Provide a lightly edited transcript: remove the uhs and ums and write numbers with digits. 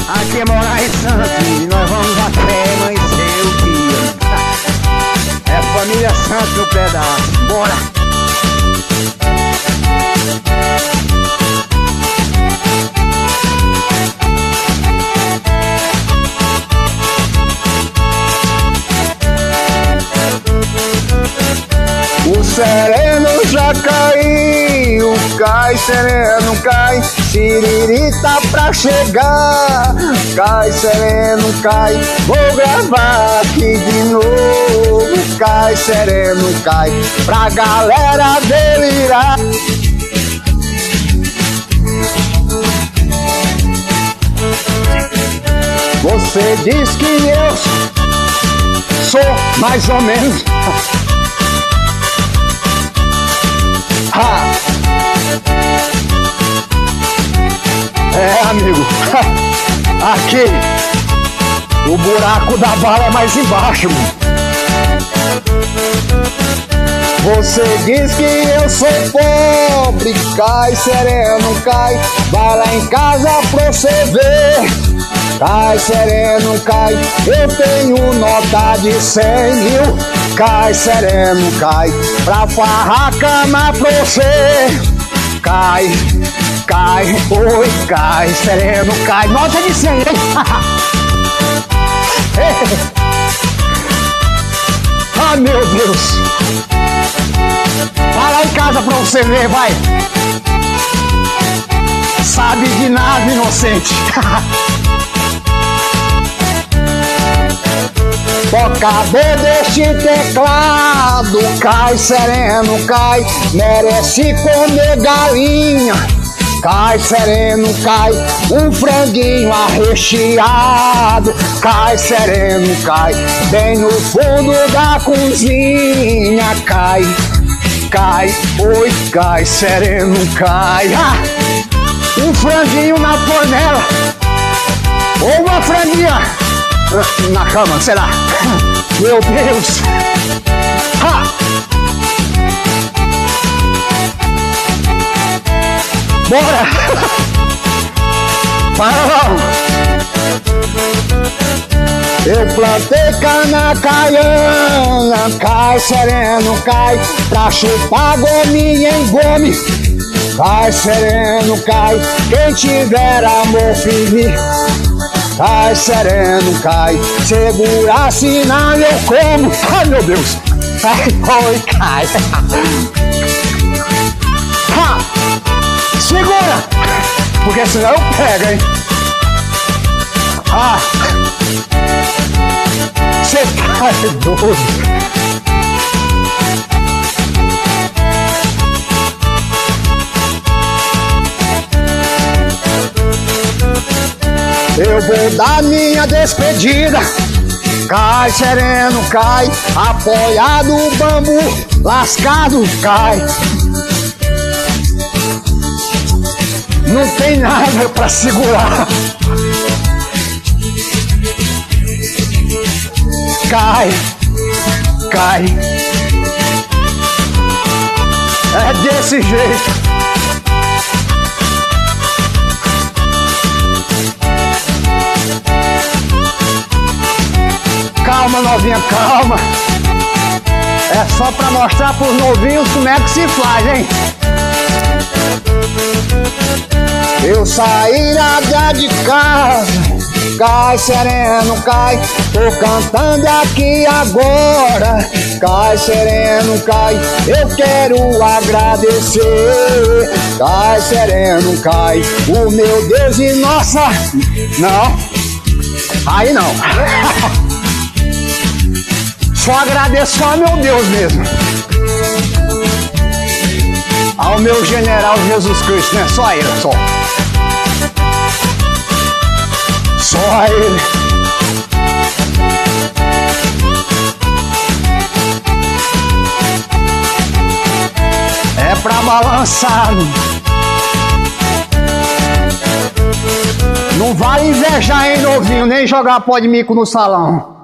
Aqui é morar em Santos e nós vamos até amanhecer o dia. É família Santos no pedaço, bora! O sereno já caiu, cai sereno, cai, Siriri tá pra chegar, cai sereno, cai, vou gravar aqui de novo, cai sereno, cai, pra galera delirar. Você diz que eu sou mais ou menos amigo, aqui o buraco da bala é mais embaixo. Você diz que eu sou pobre, cai sereno, cai, vai lá em casa pra você ver. Cai sereno, cai, eu tenho nota de 100 mil. Cai sereno, cai, pra farrar a cama pra você. Cai, cai, oi, cai sereno, cai, nota de 100, hein? Ah, meu Deus. Vai lá em casa pra você ver, vai. Sabe de nada, inocente. Tocador deste teclado, cai sereno, cai, merece comer galinha. Cai sereno, cai, um franguinho arrecheado. Cai sereno, cai, bem no fundo da cozinha. Cai, cai, oi, cai sereno, cai. Um franguinho na panela, ou uma franguinha na cama, será? Meu Deus! Bora! Para logo! Eu plantei cana caiana, cai sereno, cai, pra chupar gominha em gome. Cai sereno, cai, quem tiver amor firme. Cai sereno, cai, segura sinal eu como. Ai meu Deus, oi, cai. Segura, porque senão eu pego, hein. Você tá doido. Eu vou dar minha despedida. Cai sereno, cai, apoiado o bambu, lascado, cai. Não tem nada pra segurar. Cai, cai. É desse jeito. Calma, novinha, calma. É só pra mostrar pros novinhos como é que se faz, hein? Eu saí lá de casa, cai sereno, cai, tô cantando aqui agora. Cai sereno, cai, eu quero agradecer. Cai sereno, cai, o meu Deus e nossa. Não, aí não. Só agradeço só ao meu Deus mesmo. Ao meu general Jesus Cristo, né? Só ele, só. Só ele. É pra balançar. Não vale invejar, hein, novinho, nem jogar pó de mico no salão.